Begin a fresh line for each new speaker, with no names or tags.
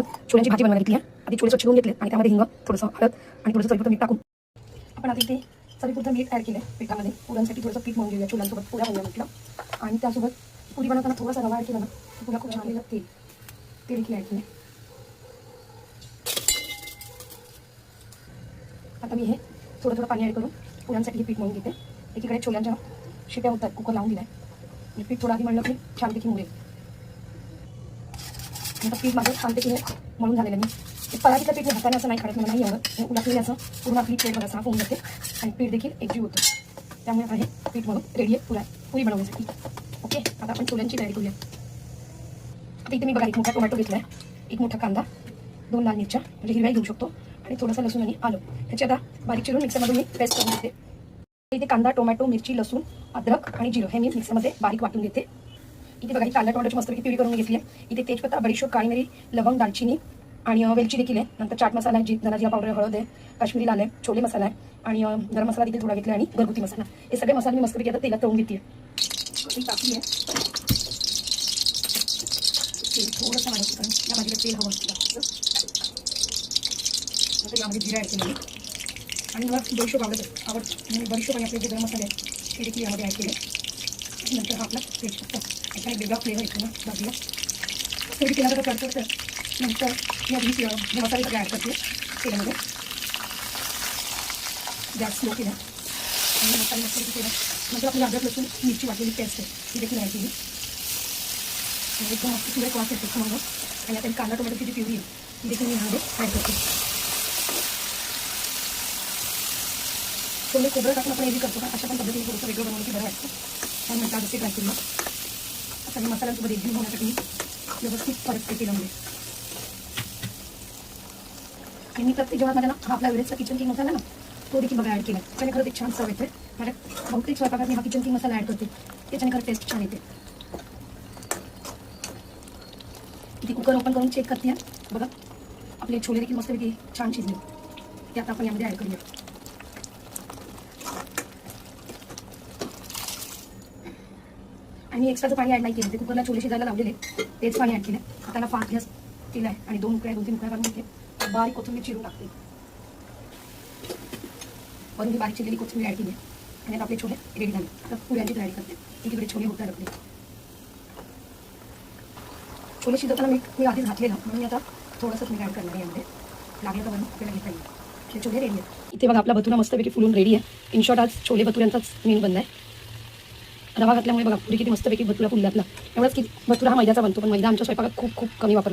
छोल्याची भाजी बनवायला घेतली आहे. आधी छोले स्वच्छ धुवून घेतले आणि त्यामध्ये हिंग, थोडंसं हळद आणि थोडंसं चवीपुरतं मीठ टाकून आपण आता इथे चवीपुरतं मीठ ॲड केलं पिठामध्ये. पुरणसाठी थोडंसं पीठ मळून घेऊया छोल्यांसोबत पुऱ्या बनवूया म्हटलं. आणि त्यासोबत पुरी बनवताना थोडासा रवा ॲड केला ना पुऱ्या खूप छान तेल देखील ॲड केलं. आता मी हे थोडं पाणी ॲड करून पुऱ्यांसाठी हे पीठ मळून घेते. एकीकडे छोल्यांच्या शिट्या होतात, कुकर लावून दिलाय. आणि पीठ थोडं आधी मळलं की छानपैकी मुरेल. आता पीठ माझं छानपैकी मळून झालेलं मी पराठीचं पीठ हाताने असं नाही काढत, मला नाही एवढं उलटलेलं असं पूर्ण आपली प्लेट बघा साफ होऊन जाते आणि पीठ देखील एकजीव होतं. त्यामुळे आता हे पीठ मळून रेडी आहे पुरी बनवण्यासाठी. ओके, आता आपण छोल्यांची तयारी करूया. आता इथे मी बघा एक मोठा टोमॅटो घेतला आहे, एक मोठा कांदा, 2 लाल मिरच्या म्हणजे हिरव्या घेऊ शकतो आणि थोडंसं लसूण आणि आलं. त्याची आता बारीक चिरून मिक्सरमधून मी पेस्ट करून घेते. इथे कांदा, टोमॅटो, मिरची, लसूण, अद्रक आणि जिरं हे मी मिक्सरमध्ये बारीक वाटून घेते. इथे बघा ही कांदा टोमॅटोची मस्तपैकी प्युरी करून घेतली आहे. इथे तेजपत्ता, बडीशोप, काळी मिरी, लवंग, दालचिनी आणि वेलची देखील आहे. नंतर चाट मसाला आहे, धना जिरा पावडर, हळद आहे, काश्मीरी लाल आहे, छोले मसाला आहे आणि गरम मसाला देखील थोडा घेतला आणि घरगुती मसाला. हे सगळे मसाले मी मस्तपैकी आता तेलात तळून घेते. टाकली आहे थोडंसं वाढवते कारण या भाजीला तेल हवं असतं. नंतर यामध्ये जिरा ॲड केलेली आणि मला बडीशोप आवडतं म्हणजे बडीशोप आणि आपले जे गरम मसाले आहेत ते देखील यामध्ये ॲड केले. आणि नंतर हा आपला तेजपत्ता याचा एक वेगळा फ्लेवर येतो ना भाजीला. थोडी तेलाला करतो तर नंतर मी आधी जे मसाले सगळे ॲड करते तेलामध्ये. गॅस स्लो केला आणि मसाले मस्त केला. नंतर आपली अद्रक लसूण मिरची वाटलेली पेस्ट आहे ती देखील ॲड केली. एकदम मस्त सुरेख वास येतो म्हणून. आणि आता कांदा टोमॅटोची जी प्युरी आहे ती देखील मी ह्यामध्ये ॲड करते. छोले खोबरं टाकून आपण हे करतो का अशा पण पद्धतीने थोडंसं वेगळं बनवलं की बरं वाटतं. आणि म्हटलं असे ट्राय केलं. आता मी मसाल्यांसोबत एकजीव होण्यासाठी व्यवस्थित परत केलं म्हणजे. आणि मी प्रत्येक जेव्हा माझ्या ना हा आपला एव्हरेस्टचा किचन किंग मसाला ना तो देखील बघा ॲड केला. त्याने खरंच एक छान चव येते. माझ्या बहुतेक स्वयंपाकात मी हा किचन किंग मसाला ॲड करते, त्याच्याने खरं टेस्ट छान येते. इथे कुकर ओपन करून चेक करते बघा आपले छोले देखील मस्तपैकी छान शिजले. ते आता आपण यामध्ये ॲड करूया. आणि एक्स्ट्राचं पाणी ॲड नाही केलं, ते कुकरला छोले शिजायला लावलेले तेच पाणी ॲड केलं. आता त्याला 5 गॅस केला आहे आणि 2-3 उकळ्या काढून घेतले. बारीक कोथिंबीर चिरून टाकते. वरून मी बारीक चिरलेली कोथिंबीर ॲड केली आणि आता आपले छोले रेडी झाले. आता पुऱ्यांची तयारी करते. इकडे छोले होतात आपले. छोले शिजवताना मी आधीच घातलेलं म्हणून मी आता थोडंसंच मीठ ॲड करणार आहे यामध्ये. लागलं तर वरून आपल्याला घेता येईल. छोले रेडी आहेत. इथे बघा आपला भटुरा मस्तपैकी फुलून रेडी आहे. इन शॉर्ट आज छोले भटुऱ्यांचाच मेनू बनला आहे. रवा घातल्यामुळे बघा पुरी किती मस्तपैकी भटुरा फुलला आपला. एवढंच की भटुरा हा मैद्याचा बनतो पण मैदा आमच्या स्वयंपाकात खूप कमी वापरतो.